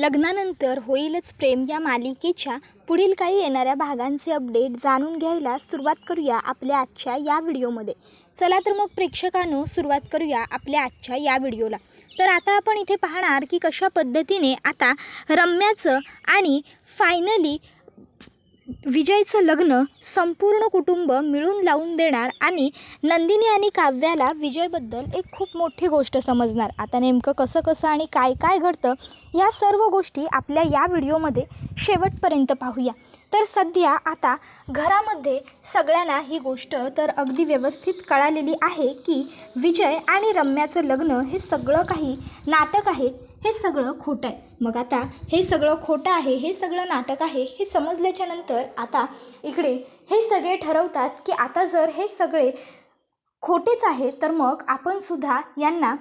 लग्नानंतर होईलच प्रेम या मालिकेच्या पुढील काही येणाऱ्या भागांचे अपडेट जाणून घ्यायला सुरुवात करूया आपल्या आजच्या या व्हिडिओमध्ये. चला तर मग प्रेक्षकांनो सुरुवात करूया आपल्या आजच्या या व्हिडिओला. तर आता आपण इथे पाहणार की कशा पद्धतीने आता रम्याचं आणि फायनली विजयचं लग्न संपूर्ण कुटुंब मिळून लावून देणार आणि नंदिनी आणि काव्याला विजयबद्दल एक खूप मोठी गोष्ट समजणार. आता नेमकं कसं आणि काय घडतं या सर्व गोष्टी आपल्या या व्हिडिओमध्ये शेवटपर्यंत पाहूया. तर सध्या आता घरामध्ये सगळ्यांना ही गोष्ट तर अगदी व्यवस्थित कळालेली आहे की विजय आणि रम्याचं लग्न हे सगळं काही नाटक आहे, हे सगळं खोटं आहे. मग आता हे सगळं खोटं आहे, हे सगळं नाटक आहे हे समजल्याच्या नंतर आता इकडे हे सगळे ठरवतात की आता जर हे सगळे खोटेच आहे तर मग आपण सुद्धा यांना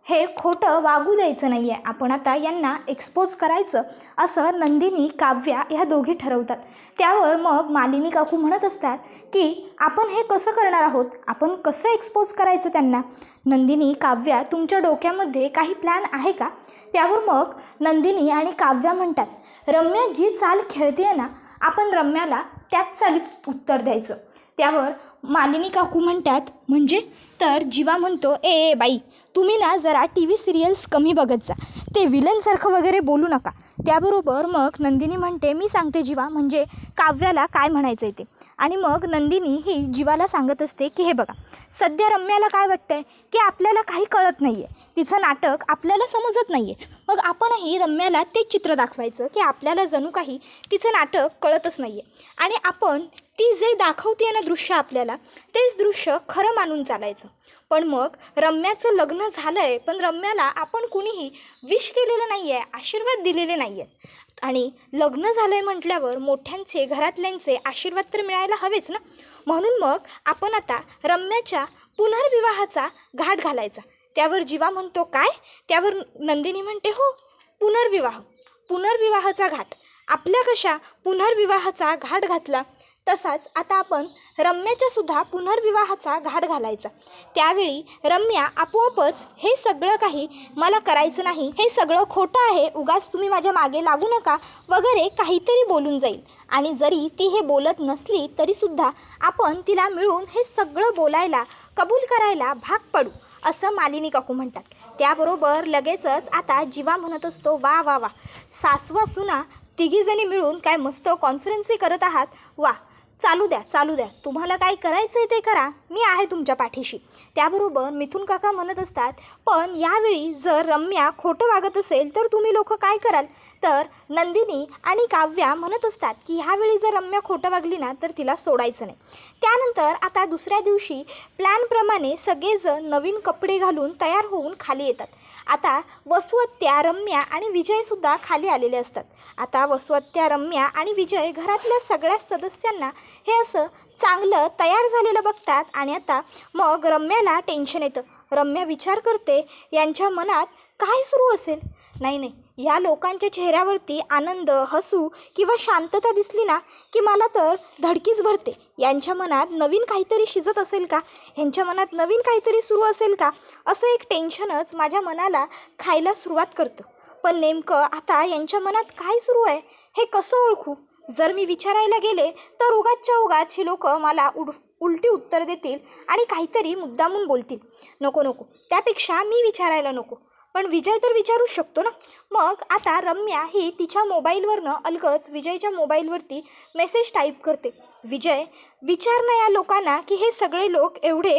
हे खोटं वागू द्यायचं नाही आहे, आपण आता यांना एक्सपोज करायचं असं नंदिनी काव्या ह्या दोघी ठरवतात. त्यावर मग मालिनी काकू म्हणत असतात की आपण हे कसं करणार आहोत, आपण कसं एक्सपोज करायचं त्यांना. नंदिनी काव्या तुमच्या डोक्यामध्ये काही प्लॅन आहे का. त्यावर मग नंदिनी आणि काव्या म्हणतात रम्या जी चाल खेळते आहे ना आपण रम्याला त्याच चालीत उत्तर द्यायचं. त्यावर मालिनी काकू म्हणतात म्हणजे. तर जीवा म्हणतो ए बाई तुम्ही ना जरा TV सिरियल्स कमी बघत जा, ते विलनसारखं वगैरे बोलू नका. त्याबरोबर मग नंदिनी म्हणते मी सांगते जीवा म्हणजे काव्याला काय म्हणायचं आहे ते. आणि मग नंदिनी ही जीवाला सांगत असते की हे बघा सध्या रम्याला काय वाटतं आहे की आपल्याला काही कळत नाही आहे, तिचं नाटक आपल्याला समजत नाही आहे. मग आपणही रम्याला तेच चित्र दाखवायचं की आपल्याला जणू काही तिचं नाटक कळतच नाही आहे आणि आपण ती जे दाखवते ना दृश्य आपल्याला तेच दृश्य खरं मानून चालायचं. पण मग रम्याचं लग्न झालं आहे पण रम्याला आपण कुणीही विश केलेलं नाही आहे, आशीर्वाद दिलेले नाही आहेत. आणि लग्न झालं आहे म्हटल्यावर मोठ्यांचे घरातल्यांचे आशीर्वाद तर मिळायला हवेच ना. म्हणून मग आपण आता रम्याच्या पुनर्विवाहाचा घाट घालायचा. त्यावर जीवा म्हणतो काय. त्यावर नंदिनी म्हणते हो पुनर्विवाहाचा घाट. आपल्या कशा पुनर्विवाहाचा घाट घातला तसाच आता आपण रम्याच्या सुद्धा पुनर्विवाहाचा घाट घालायचा. त्यावेळी रम्या आपोआपच हे सगळं काही मला करायचं नाही, हे सगळं खोटं आहे, उगाच तुम्ही माझ्या मागे लागू नका वगैरे काहीतरी बोलून जाईल. आणि जरी ती हे बोलत नसली तरीसुद्धा आपण तिला मिळून हे सगळं बोलायला कबूल करायला भाग पडू असं मालिनी काकू म्हणतात. त्याबरोबर लगेचच आता जीवा म्हणत असतो वा वा वा सासवा सुना तिघीजणी मिळून काय मस्त कॉन्फरन्सही करत आहात, वा चालू द्या तुम्हाला काय करायचं आहे ते करा, मी आहे तुमच्या पाठीशी. त्याबरोबर मिथुन काका म्हणत असतात पण यावेळी जर रम्या खोटं वागत असेल तर तुम्ही लोक काय कराल. तर नंदिनी आणि काव्या म्हणत असतात की ह्यावेळी जर रम्या खोटं वागली ना तर तिला सोडायचं नाही. त्यानंतर आता दुसऱ्या दिवशी प्लॅनप्रमाणे सगळेजण नवीन कपडे घालून तयार होऊन खाली येतात. आता वसुहत्या रम्या आणि विजयसुद्धा खाली आलेले असतात. आता वसुहत्या रम्या आणि विजय घरातल्या सगळ्या सदस्यांना हे असं चांगलं तयार झालेलं बघतात आणि आता मग रम्याला टेन्शन येतं. रम्या विचार करते यांच्या मनात काय सुरू असेल. नाही या लोकांच्या चेहऱ्यावरती आनंद हसू किंवा शांतता दिसली ना की मला तर धडकीच भरते. यांच्या मनात नवीन काहीतरी शिजत असेल का, ह्यांच्या मनात नवीन काहीतरी सुरू असेल का असं एक टेन्शनच माझ्या मनाला खायला सुरुवात करतं. पण नेमकं आता यांच्या मनात काय सुरू आहे हे कसं ओळखू. जर मी विचारायला गेले तर उगाच ही लोक मला उलटी उत्तर देतील आणि काहीतरी मुद्दामून बोलतील. नको त्यापेक्षा मी विचारायला नको. पण विजय तर विचारूच शकतो ना. मग आता रम्या ही तिच्या मोबाईलवरनं अलगच विजयच्या मोबाईलवरती मेसेज टाईप करते. विजय विचार ना या लोकांना की हे सगळे लोक एवढे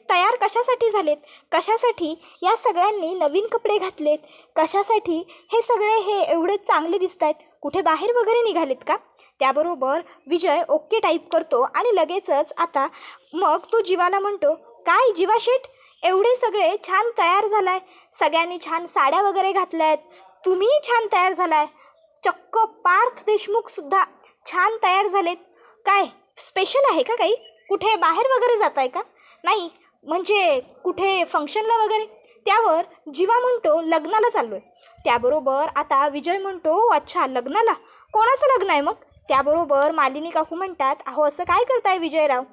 तयार कशासाठी झालेत, कशासाठी या सगळ्यांनी नवीन कपडे घातलेत, कशासाठी हे सगळे हे एवढे चांगले दिसत आहेत, कुठे बाहेर वगैरे निघालेत का. त्याबरोबर विजय ओके टाईप करतो आणि लगेचच आता मग तो जीवाला म्हणतो काय जीवा शेट एवढे सगळे छान तयार झालाय, सगळ्यांनी छान साड्या वगैरे घातल्या आहेत, तुम्हीही छान तयार झालाय, चक्क पार्थ देशमुखसुद्धा छान तयार झालेत. काय स्पेशल आहे का काही, कुठे बाहेर वगैरे जात आहे का. नाही म्हणजे कुठे फंक्शनला वगैरे. त्यावर जीवा म्हणतो लग्नाला चाललो आहे. त्याबरोबर आता विजय म्हणतो अच्छा लग्नाला, कोणाचं लग्न आहे मग. त्याबरोबर मालिनी काकू म्हणतात अहो असं काय करताय विजयराव,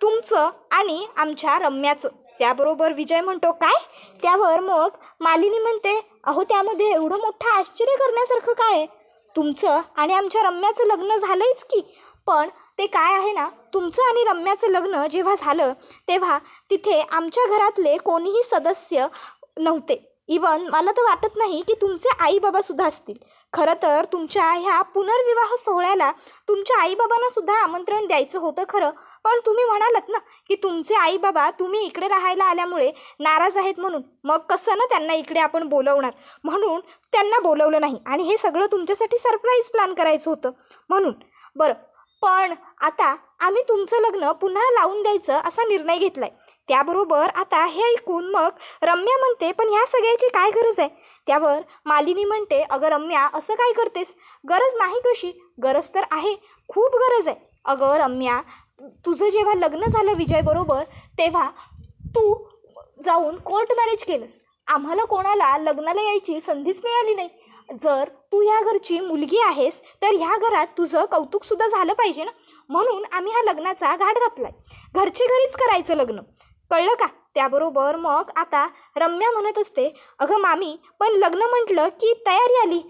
तुमचं आणि आमच्या रम्याचं. त्याबरोबर विजय म्हणतो काय. त्यावर मग मालिनी म्हणते अहो त्यामध्ये एवढं मोठं आश्चर्य करण्यासारखं काय आहे? तुमचं आणि आमच्या रम्याचं लग्न झालंच की, पण ते काय आहे ना, तुमचं आणि रम्याचं लग्न जेव्हा झालं तेव्हा तिथे आमच्या घरातले कोणीही सदस्य नव्हते. इवन मला तर वाटत नाही की तुमचे आईबाबासुद्धा असतील. खरं तर तुमच्या ह्या पुनर्विवाह सोहळ्याला तुमच्या आईबाबांनासुद्धा आमंत्रण द्यायचं होतं खरं, पण तुम्ही म्हणालात ना की तुमचे आईबाबा तुम्ही इकडे राहायला आल्यामुळे नाराज आहेत म्हणून. मग कसं ना त्यांना इकडे आपण बोलवणार, म्हणून त्यांना बोलवलं नाही आणि हे सगळं तुमच्यासाठी सरप्राईज प्लॅन करायचं होतं म्हणून. बरं, पण आता आम्ही तुमचं लग्न पुन्हा लावून द्यायचं असा निर्णय घेतला आहे. त्याबरोबर आता हे ऐकून मग रम्या म्हणते, पण ह्या सगळ्याची काय गरज आहे? त्यावर मालिनी म्हणते, अगं रम्या असं काय करतेस? गरज नाही कशी? गरज तर आहे, खूप गरज आहे. अगं रम्या, तुझं जेव्हा लग्न झालं विजयबरोबर तेव्हा तू जाऊन कोर्ट मॅरेज केलंस. आम्हाला कोणाला लग्नाला यायची संधीच मिळाली नाही. जर तू ह्या घरची मुलगी आहेस तर ह्या घरात तुझं कौतुकसुद्धा झालं पाहिजे ना, म्हणून आम्ही हा लग्नाचा घाट घातला आहे. घरचे घरीच करायचं लग्न, कळलं का? त्याबरोबर मग आता रम्या म्हणत असते, अगं मामी, पण लग्न म्हटलं की तयारी आली,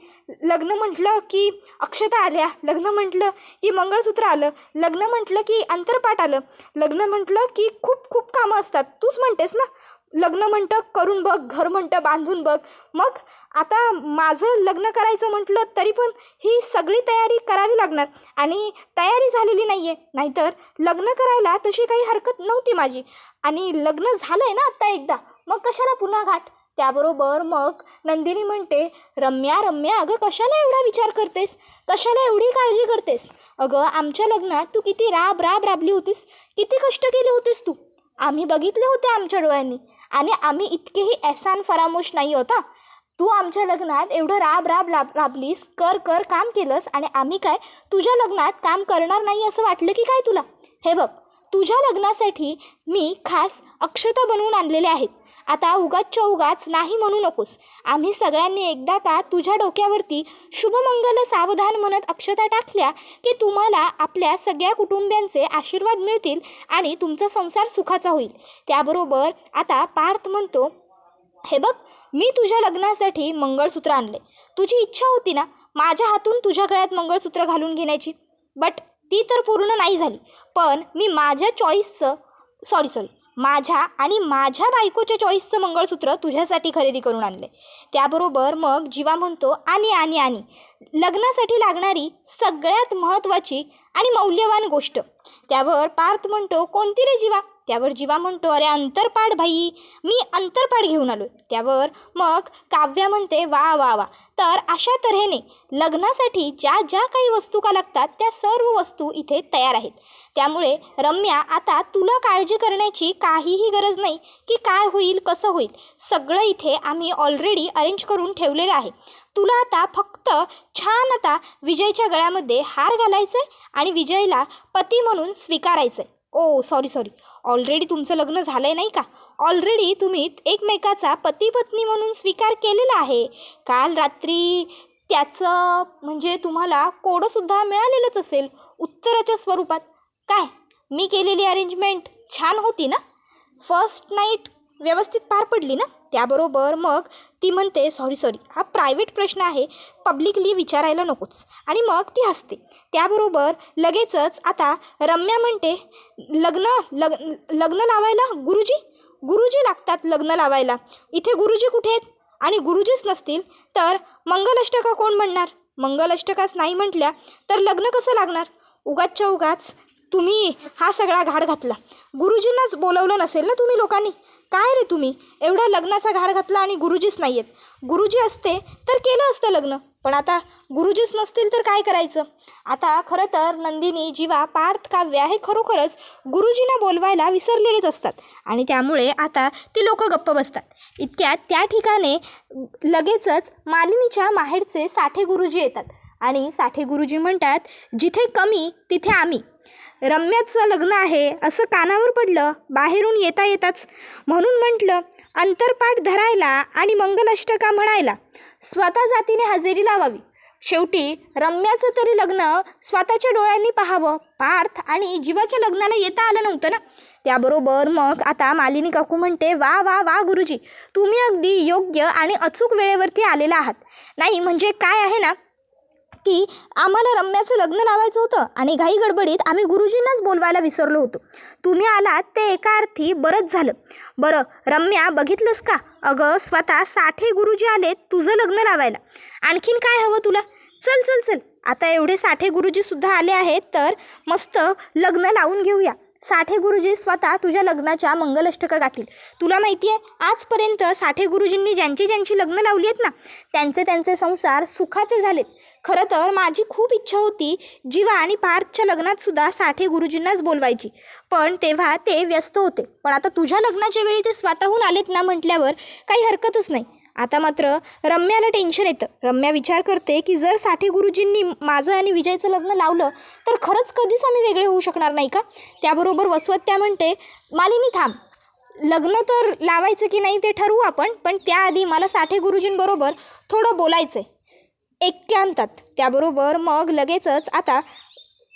लग्न म्हटलं की अक्षता आल्या, लग्न म्हटलं की मंगळसूत्र आलं, लग्न म्हटलं की अंतरपाट आलं, लग्न म्हटलं की खूप खूप कामं असतात. तूच म्हणतेस ना, लग्न म्हणतं करून बघ, घर म्हणतं बांधून बघ. मग आता माझं लग्न करायचं म्हटलं तरी पण ही सगळी तयारी करावी लागणार आणि तयारी झालेली नाही आहे. नाहीतर लग्न करायला तशी काही हरकत नव्हती माझी, आणि लग्न झालं आहे ना आत्ता एकदा, मग कशाला पुन्हा घाट? त्याबरोबर मग नंदिनी म्हणते, रम्या रम्या, अगं कशाला एवढा विचार करतेस? कशाला एवढी काळजी करतेस? अगं आमच्या लग्नात तू किती राबली होतीस, किती कष्ट केले होतेस तू. आम्ही बघितले होते आमच्या डोळ्यांनी, आणि आम्ही इतकेही एहसान फरामोश नाही होता. तू आमच्या लग्नात एवढं राबलीस, कर काम केलंस, आणि आम्ही काय तुझ्या लग्नात काम करणार नाही असं वाटलं की काय तुला? हे बघ, तुझ्या लग्नासाठी मी खास अक्षता बनवून आणलेले आहेत. आता उगाचच्या उगाच नाही म्हणू नकोस. आम्ही सगळ्यांनी एकदा का तुझ्या डोक्यावरती शुभमंगल सावधान म्हणत अक्षता टाकल्या की तुम्हाला आपल्या सगळ्या कुटुंबियांचे आशीर्वाद मिळतील आणि तुमचा संसार सुखाचा होईल. त्याबरोबर आता पार्थ म्हणतो, हे बघ, मी तुझ्या लग्नासाठी मंगळसूत्र आणले. तुझी इच्छा होती ना माझ्या हातून तुझ्या गळ्यात मंगळसूत्र घालून घेण्याची, बट ती तर पूर्ण नाही झाली. पण मी माझ्या चॉईसचं माझ्या आणि माझ्या बायकोच्या चॉईसचं मंगळसूत्र तुझ्यासाठी खरेदी करून आणले. त्याबरोबर मग जीवा म्हणतो, आणि लग्नासाठी लागणारी सगळ्यात महत्त्वाची आणि मौल्यवान गोष्ट. त्यावर पार्थ म्हणतो, कोणती रे जीवा? त्यावर जीवा म्हणतो, अरे अंतरपाट भाई, मी अंतरपाट घेऊन आलो. त्यावर मग काव्या म्हणते, वा वा वा. तर अशा तऱ्हेने लग्नासाठी ज्या ज्या काही वस्तू का लागतात त्या सर्व वस्तू इथे तयार आहेत. त्यामुळे रम्या, आता तुला काळजी करण्याची काहीही गरज नाही की काय होईल कसं होईल. सगळं इथे आम्ही ऑलरेडी अरेंज करून ठेवलेलं आहे. तुला आता फक्त छान आता विजयच्या गळ्यामध्ये हार घालायचं आहे आणि विजयला पती म्हणून स्वीकारायचं आहे. सॉरी, ऑलरेडी तुमचं लग्न झालं आहे नाही का? ऑलरेडी तुम्ही एकमेकाचा पती पत्नी म्हणून स्वीकार केलेला आहे. काल रात्री त्याचं म्हणजे तुम्हाला कोडंसुद्धा मिळालेलंच असेल उत्तराच्या स्वरूपात. काय मी केलेली अरेंजमेंट छान होती ना? फर्स्ट नाईट व्यवस्थित पार पडली ना? त्याबरोबर मग ती म्हणते, सॉरी, हा प्रायव्हेट प्रश्न आहे, पब्लिकली विचारायला नकोच. आणि मग ती हसते. त्याबरोबर लगेचच आता रम्या म्हणते, लग्न लावायला गुरुजी लागतात लग्न लावायला. इथे गुरुजी कुठे आहेत? आणि गुरुजीच नसतील तर मंगलाष्टका कोण म्हणणार? मंगलाष्टकाच नाही म्हटल्या तर लग्न कसं लागणार? उगाचच्या उगाच तुम्ही हा सगळा घाट घातला. गुरुजींनाच बोलवलं नसेल ना तुम्ही लोकांनी? काय रे तुम्ही एवढा लग्नाचा घाट घातला आणि गुरुजीच नाही आहेत. गुरुजी असते तर केलं असतं लग्न, पण आता गुरुजीच नसतील तर काय करायचं? आता खरं तर नंदिनी, जीवा, पार्थ, काव्या हे खरोखरच गुरुजींना बोलवायला विसरलेलेच असतात आणि त्यामुळे आता ती लोक गप्प बसतात. इतक्यात त्या ठिकाणी लगेचच मालिनीच्या माहेरचे साठे गुरुजी येतात आणि साठे गुरुजी म्हणतात, जिथे कमी तिथे आम्ही. रम्याचं लग्न आहे असं कानावर पडलं बाहेरून येताच, म्हणून म्हटलं अंतरपाठ धरायला आणि मंगलाष्टका म्हणायला स्वतः जातीने हजेरी लावावी. शेवटी रम्याचं तरी लग्न स्वतःच्या डोळ्यांनी पाहावं. पार्थ आणि जीवाच्या लग्नाला येता आलं नव्हतं ना. त्याबरोबर मग आता मालिनी काकू म्हणते, वा वा वा गुरुजी, तुम्ही अगदी योग्य आणि अचूक वेळेवरती आलेला आहात. नाही म्हणजे काय आहे ना, की आम्हाला रम्याचं लग्न लावायचं होतं आणि घाई गडबडीत आम्ही गुरुजींनाच बोलवायला विसरलो होतो. तुम्ही आलात ते एका अर्थी बरंच झालं. बरं रम्या, बघितलंस का? अगं स्वतः साठे गुरुजी आलेत तुझं लग्न लावायला. आणखीन काय हवं तुला? चल चल चल, आता एवढे साठे गुरुजीसुद्धा आले आहेत तर मस्त लग्न लावून घेऊया. साठे गुरुजी स्वतः तुझ्या लग्नाच्या मंगलाष्टका गातील. तुला माहिती आहे, आजपर्यंत साठे गुरुजींनी ज्यांची ज्यांची लग्न लावली आहेत ना, त्यांचे संसार सुखाचे झालेत. खरं तर माझी खूप इच्छा होती जीवा आणि पार्थच्या लग्नातसुद्धा साठे गुरुजींनाच बोलवायची, पण तेव्हा ते व्यस्त होते. पण आता तुझ्या लग्नाच्या वेळी ते स्वतःहून आलेत ना म्हटल्यावर काही हरकतच नाही. आता मात्र रम्याला टेन्शन येतं. रम्या विचार करते की जर साठे गुरुजींनी माझं आणि विजयचं लग्न लावलं तर खरंच कधीच आम्ही वेगळे होऊ शकणार नाही का? त्याबरोबर वसवत्या म्हणते, मालिनी थांब, लग्न तर लावायचं की नाही ते ठरवू आपण, पण त्याआधी मला साठे गुरुजींबरोबर थोडं बोलायचं आहे एकांतात. त्याबरोबर मग लगेचच आता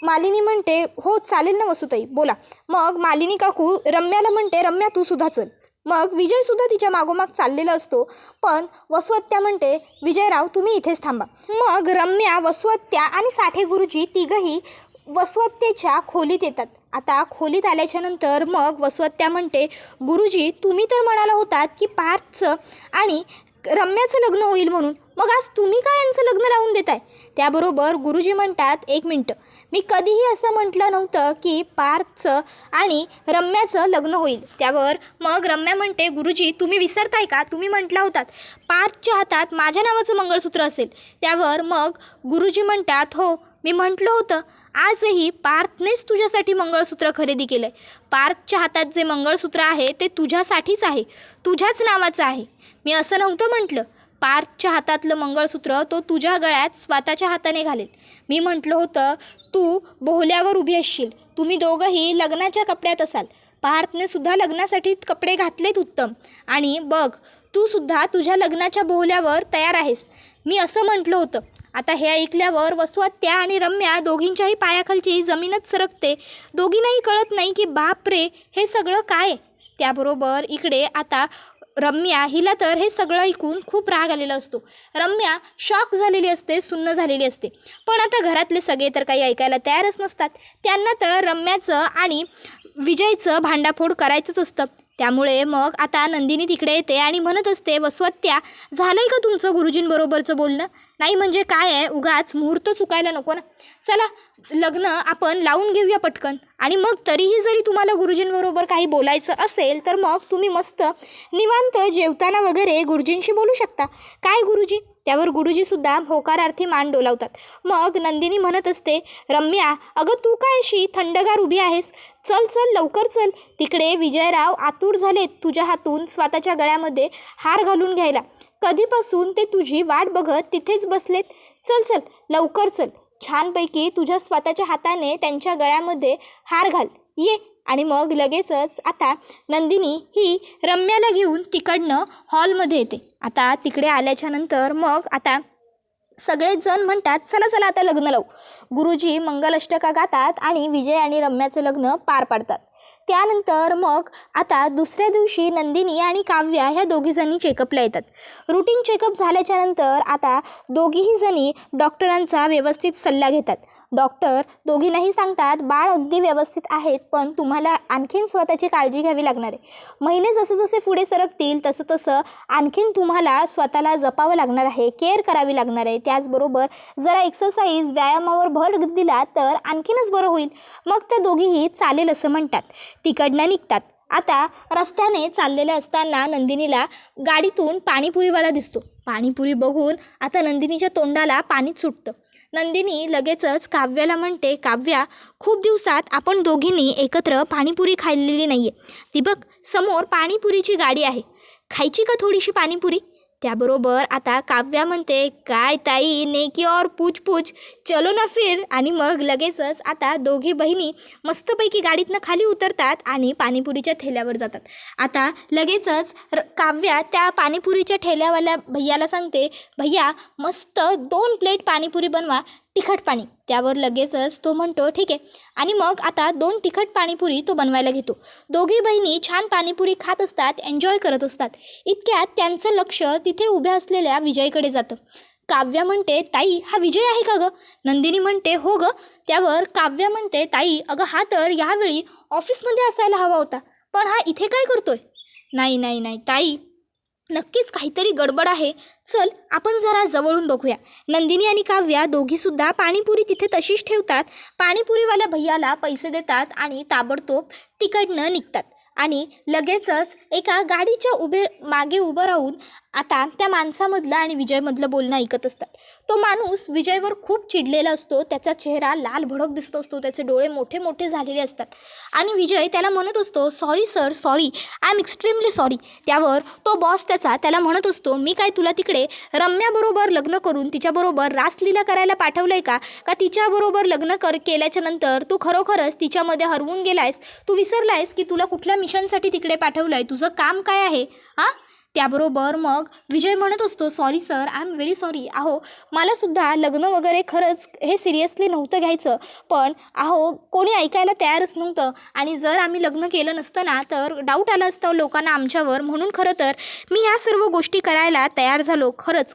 मालिनी म्हणते, हो चालेल ना वसुताई, बोला. मग मालिनी काकू रम्याला म्हणते, रम्या तू सुद्धा चल. मग विजयसुद्धा तिच्या मागोमाग चाललेला असतो, पण वसवत्या म्हणते, विजयराव तुम्ही इथेच थांबा. मग रम्या, वसवत्या आणि साठे गुरुजी तिघंही वसवत्तेच्या खोलीत येतात. आता खोलीत आल्याच्यानंतर मग वसवत्या म्हणते, गुरुजी तुम्ही तर म्हणाला होतात की पार्थचं आणि रम्याचं लग्न होईल म्हणून, मग आज तुम्ही काय यांचं लग्न लावून देताय? त्याबरोबर गुरुजी म्हणतात, एक मिनटं, मी कधीही असं म्हटलं नव्हतं की पार्थचं आणि रम्याचं लग्न होईल. त्यावर मग रम्या म्हणते, गुरुजी तुम्ही विसरताय का? तुम्ही म्हटला होतात पार्थच्या हातात माझ्या नावाचं मंगळसूत्र असेल. त्यावर मग गुरुजी म्हणतात, हो मी म्हटलं होतं, आजही पार्थनेच तुझ्यासाठी मंगळसूत्र खरेदी केलं आहे. पार्थच्या हातात जे मंगळसूत्र आहे ते तुझ्यासाठीच आहे, तुझ्याच नावाचं आहे. मी असं नव्हतं म्हटलं पार्थच्या हातातलं मंगळसूत्र तो तुझ्या गळ्यात स्वतःच्या हाताने घालेल. मी म्हटलं होतं तू बोहल्यावर उभी असशील, तुम्ही दोघंही लग्नाच्या कपड्यात असाल. पार्थने सुद्धा लग्नासाठी कपडे घातलेत उत्तम, आणि बघ तू सुद्धा तुझ्या लग्नाच्या बोहल्यावर तयार आहेस, मी असं म्हटलं होतं. आता हे ऐकल्यावर वसवत्या आणि रम्या दोघींच्याही पायाखालची जमीनच सरकते. दोघींनाही कळत नाही की बाप रे हे सगळं काय. त्याबरोबर इकडे आता रम्या, हिला तर हे सगळं ऐकून खूप राग आलेला असतो. रम्या शॉक झालेली असते, सुन्न झालेली असते. पण आता घरातले सगळे तर काही ऐकायला तयारच नसतात. त्यांना तर रम्याचं आणि विजयचं भांडाफोड करायचंच असतं. त्यामुळे मग आता नंदिनी तिकडे येते आणि म्हणत असते, वसवत्या झालं आहे का तुमचं गुरुजींबरोबरचं बोलणं? नाही म्हणजे काय आहे, उगाच मुहूर्त चुकायला नको ना. चला लग्न आपण लावून घेऊया पटकन. आणि मग तरीही जरी तुम्हाला गुरुजींबरोबर काही बोलायचं असेल तर मग तुम्ही मस्त निवांत जेवताना वगैरे गुरुजींशी बोलू शकता. काय गुरुजी? त्यावर गुरुजीसुद्धा होकारार्थी मान डोलावतात. मग नंदिनी म्हणत असते, रम्या अगं तू काय अशी थंडगार उभी आहेस? चल चल लवकर चल. तिकडे विजयराव आतुर झालेत तुझ्या हातून स्वतःच्या गळ्यामध्ये हार घालून घ्यायला. कधीपासून ते तुझी वाट बघत तिथेच बसलेत. चल चल लवकर चल, छानपैकी तुझ्या स्वतःच्या हाताने त्यांच्या गळ्यामध्ये हार घाल, ये. आणि मग लगेचच आता नंदिनी ही रम्याला घेऊन तिकडनं हॉलमध्ये येते. आता तिकडे आल्याच्यानंतर मग आता सगळेच जण म्हणतात, चला चला आता लग्न लावू. गुरुजी मंगलाष्टका गातात आणि विजय आणि रम्याचं लग्न पार पाडतात. त्यानंतर मग आता दुसऱ्या दिवशी नंदिनी आणि काव्या ह्या दोघीजणी चेकअपला येतात. रुटीन चेकअप झाल्याच्यानंतर आता दोघीही जणी डॉक्टरांचा व्यवस्थित सल्ला घेतात. डॉक्टर दोघींनाही सांगतात, बाळ अगदी व्यवस्थित आहेत, पण तुम्हाला आणखीन स्वतःची काळजी घ्यावी लागणार आहे. महिने जसे जसे पुढे सरकतील तसं तसं आणखीन तुम्हाला स्वतःला जपावं लागणार आहे, केअर करावी लागणार आहे. त्याचबरोबर जरा एक्सरसाइज, व्यायामावर भर दिला तर आणखीनच बरं होईल. मग त्या दोघीही चालेल असं म्हणतात. तिकडनं निघतात. आता रस्त्याने चाललेले असताना नंदिनीला गाडीतून पाणीपुरीवाला दिसतो. पाणीपुरी बघून आता नंदिनीच्या तोंडाला पाणीच सुटतं. नंदिनी लगेचच काव्याला म्हणते, काव्या खूप दिवसात आपण दोघींनी एकत्र पाणीपुरी खाल्लेली नाही आहे. ती बघ समोर पाणीपुरीची गाडी आहे, खायची का थोडीशी पाणीपुरी? त्याबरोबर आता काव्या म्हणते, काय ताई नेकी और पूछ पूछ, चलो ना फिर. आणि मग लगेचच आता दोघी बहिणी मस्तपैकी गाडीतनं खाली उतरतात आणि पाणीपुरीच्या ठेल्यावर जातात. आता लगेचच काव्या त्या पाणीपुरीच्या ठेल्यावाल्या भैयाला सांगते, भैया मस्त 2 प्लेट पाणीपुरी बनवा, तिखट पाणी. त्यावर लगेचच तो म्हणतो ठीक आहे. आणि मग आता 2 तिखट पाणीपुरी तो बनवायला घेतो. दोघी बहिणी छान पाणीपुरी खात असतात, एन्जॉय करत असतात. इतक्यात त्यांचं लक्ष तिथे उभ्या असलेल्या विजयकडे जातं. काव्या म्हणते, ताई हा विजय आहे का गं? नंदिनी म्हणते, हो गं. त्यावर काव्या म्हणते, ताई अगं हा तर यावेळी ऑफिसमध्ये असायला हवा होता, पण हा इथे काय करतोय? नाही नाही नाही ताई, नक्कीच काहीतरी गडबड आहे. चल आपण जरा जवळून बघूया. नंदिनी आणि काव्या दोघीसुद्धा पाणीपुरी तिथे तशीच ठेवतात. पाणीपुरीवाल्या भैयाला पैसे देतात आणि ताबडतोब तिकडनं निघतात. आणि लगेचच एका गाडीच्या मागे उभं राहून आता त्या माणसामधलं आणि विजयमधलं बोलणं ऐकत असतात. तो माणूस विजयवर खूप चिडलेला असतो. त्याचा चेहरा लाल भडक दिसत असतो. त्याचे डोळे मोठे मोठे झालेले असतात. आणि विजय त्याला म्हणत असतो, sorry sir, sorry, I am extremely sorry. त्यावर तो बॉस त्याला म्हणत असतो, मी काय तुला तिकडे रम्याबरोबर लग्न करून तिच्याबरोबर रासलीला करायला पाठवलं आहे का तिच्याबरोबर लग्न केल्याच्या नंतर तू खरोखरच तिच्यामध्ये हरवून गेलायस? तू विसरलायस की तुला कुठल्या मिशनसाठी तिकडे पाठवलं आहे? तुझं काम काय आहे? त्याबरोबर मग विजय म्हणत असतो, sorry sir, I am very sorry. अहो मलासुद्धा लग्न वगैरे खरंच हे सिरियसली नव्हतं घ्यायचं, पण अहो कोणी ऐकायला तयारच नव्हतं. आणि जर आम्ही लग्न केलं नसतं ना तर डाऊट आलं असतं लोकांना आमच्यावर, म्हणून खरं तर मी ह्या सर्व गोष्टी करायला तयार झालो. खरंच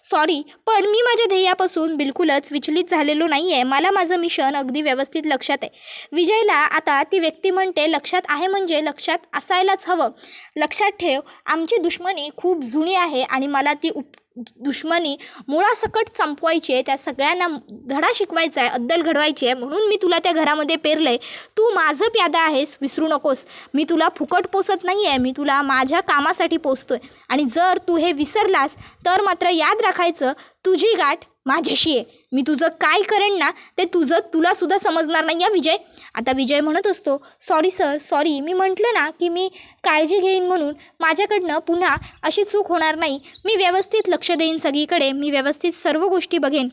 सॉरी, पण मी माझ्या ध्येयापासून बिलकुलच विचलित झालेलो नाही आहे. मला माझं मिशन अगदी व्यवस्थित लक्षात आहे. विजयला आता ती व्यक्ती म्हणते, लक्षात आहे म्हणजे लक्षात असायलाच हवं. लक्षात ठेव, आमची दुश्मनी खूप जुनी आहे आणि मला ती दुश्मनी मुळासकट संपवायची आहे. त्या सगळ्यांना धडा शिकवायचा आहे, अद्दल घडवायची आहे. म्हणून मी तुला त्या घरामध्ये पेरलं आहे. तू माझं प्यादा आहेस, विसरू नकोस. मी तुला फुकट पोसत नाही आहे, मी तुला माझ्या कामासाठी पोसतो आहे. आणि जर तू हे विसरलास तर मात्र याद राखायचं, तुझी गाठ माझ्याशी आहे. मी तुझं काय करेन ना ते तुलासुद्धा समजणार नाही आहे विजय. आता विजय म्हणत असतो, सॉरी सर, सॉरी, मी म्हटलं ना की मी काळजी घेईन म्हणून. माझ्याकडनं पुन्हा अशी चूक होणार नाही. मी व्यवस्थित लक्ष देईन सगळीकडे. मी व्यवस्थित सर्व गोष्टी बघेन.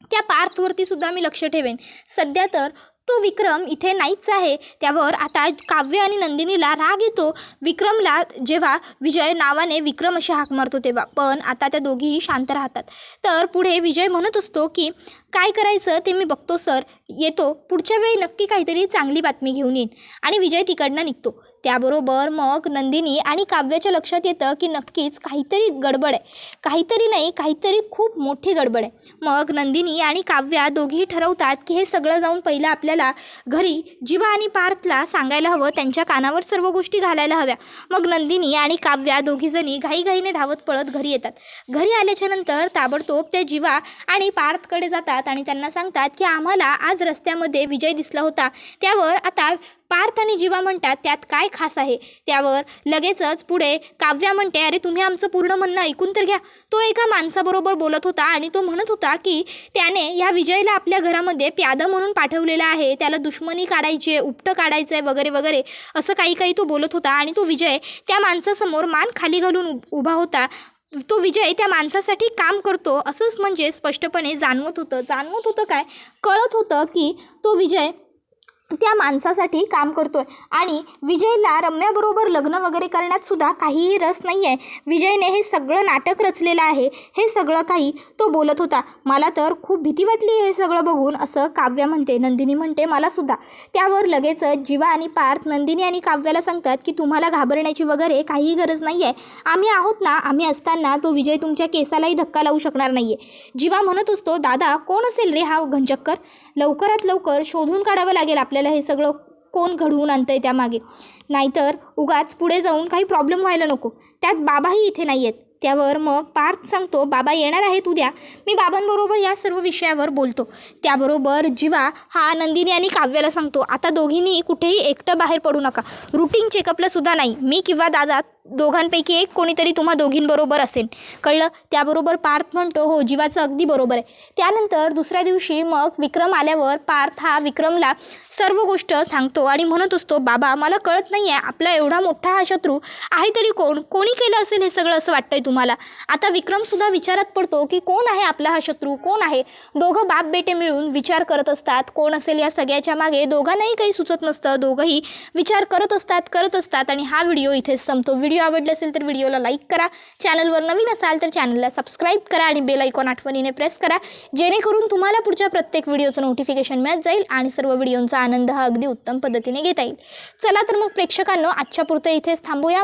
त्या पार्थवरतीसुद्धा मी लक्ष ठेवेन. सध्या तर तो विक्रम इथे नाहीच आहे. त्यावर आता काव्य आणि नंदिनीला राग येतो विक्रमला जेव्हा विजय नावाने विक्रम अशी हाक मारतो तेव्हा. पण आता त्या दोघीही शांत राहतात. तर पुढे विजय म्हणत असतो की काय करायचं ते मी बघतो सर, येतो. पुढच्या वेळी नक्की काहीतरी चांगली बातमी घेऊन येईन. आणि विजय तिकडनं निघतो. त्याबरोबर मग नंदिनी आणि काव्याच्या लक्षात येतं की नक्कीच काहीतरी गडबड आहे. काहीतरी नाही, काहीतरी खूप मोठी गडबड आहे. मग नंदिनी आणि काव्या दोघीही ठरवतात की हे सगळं जाऊन पहिलं आपल्याला घरी जीवा आणि पार्थला सांगायला हवं, त्यांच्या कानावर सर्व गोष्टी घालायला हव्या. मग नंदिनी आणि काव्या दोघीजणी घाईघाईने धावत पळत घरी येतात. घरी आल्याच्या नंतर ताबडतोब त्या जीवा आणि पार्थकडे जातात आणि त्यांना सांगतात की आम्हाला आज रस्त्यामध्ये विजय दिसला होता. त्यावर आता पार्थ आणि जीवा म्हणतात, त्यात काय खास आहे? त्यावर लगेचच पुढे काव्या म्हणते, अरे तुम्ही आमचं पूर्ण म्हणणं ऐकून तर घ्या. तो एका माणसाबरोबर बोलत होता आणि तो म्हणत होता की त्याने ह्या विजयला आपल्या घरामध्ये प्यादा म्हणून पाठवलेला आहे, त्याला दुश्मनी काढायची आहे, उपटं काढायचं आहे वगैरे वगैरे असं काही तो बोलत होता. आणि तो विजय त्या माणसासमोर मान खाली घालून उभा होता. तो विजय त्या माणसासाठी काम करतो असंच म्हणजे स्पष्टपणे जाणवत होतं काय, कळत होतं की तो विजय त्या माणसासाठी काम करतोय. आणि विजयला रम्याबरोबर लग्न वगैरे करण्यात सुद्धा काहीही रस नाही आहे. विजयने हे सगळं नाटक रचलेलं आहे, हे सगळं काही तो बोलत होता. मला तर खूप भीती वाटली हे सगळं बघून, असं काव्या म्हणते. नंदिनी म्हणते, मलासुद्धा. त्यावर लगेचच जीवा आणि पार्थ नंदिनी आणि काव्याला सांगतात की तुम्हाला घाबरण्याची वगैरे काहीही गरज नाही आहे. आम्ही आहोत ना, आम्ही असताना तो विजय तुमच्या केसालाही धक्का लावू शकणार नाही आहे. जीवा म्हणत असतो, दादा कोण असेल रे हा घनचक्कर? लवकरात लवकर शोधून काढावं लागेल आपल्याला हे सगळं कोण घडवून आणतंय त्यामागे, नाहीतर उगाच पुढे जाऊन काही प्रॉब्लेम व्हायला नको. त्यात बाबाही इथे नाही आहेत. त्यावर मग पार्थ सांगतो, बाबा येणार आहेत उद्या, मी बाबांबरोबर या सर्व विषयावर बोलतो. त्याबरोबर जीवा हा नंदिनी आणि काव्याला सांगतो, आता दोघींनी कुठेही एकटं बाहेर पडू नका. रुटीन चेकअपला सुद्धा नाही. मी किंवा दादा दोघांपैकी एक कोणीतरी तुम्हा दोघींबरोबर असेल, कळलं? त्याबरोबर पार्थ म्हणतो, हो जीवाचं अगदी बरोबर आहे. त्यानंतर दुसऱ्या दिवशी मग विक्रम आल्यावर पार्थ हा विक्रमला सर्व गोष्ट सांगतो आणि म्हणत असतो, बाबा मला कळत नाही आहे, आपला एवढा मोठा हा शत्रू आहे तरी कोणी केलं असेल हे सगळं असं वाटतंय तुम्हाला? आता विक्रमसुद्धा विचारात पडतो की कोण आहे आपला हा शत्रू, कोण आहे? दोघं बाप बेटे मिळून विचार करत असतात कोण असेल या सगळ्याच्या मागे. दोघांनाही काही सुचत नसतं, दोघंही विचार करत असतात आणि हा व्हिडिओ इथेच संपतो. व्हिडिओ आवडला असेल तर व्हिडिओला लाईक करा, चॅनलवर नवीन असाल तर चॅनलला सबस्क्राईब करा आणि बेल आयकॉन आठवणीने प्रेस करा, जेणेकरून तुम्हाला पुढच्या प्रत्येक व्हिडिओचं नोटिफिकेशन मिळत जाईल आणि सर्व व्हिडिओंचा आनंद हा अगदी उत्तम पद्धतीने घेता येईल. चला तर मग प्रेक्षकांनो, आजच्या पुरतं इथेच थांबूया.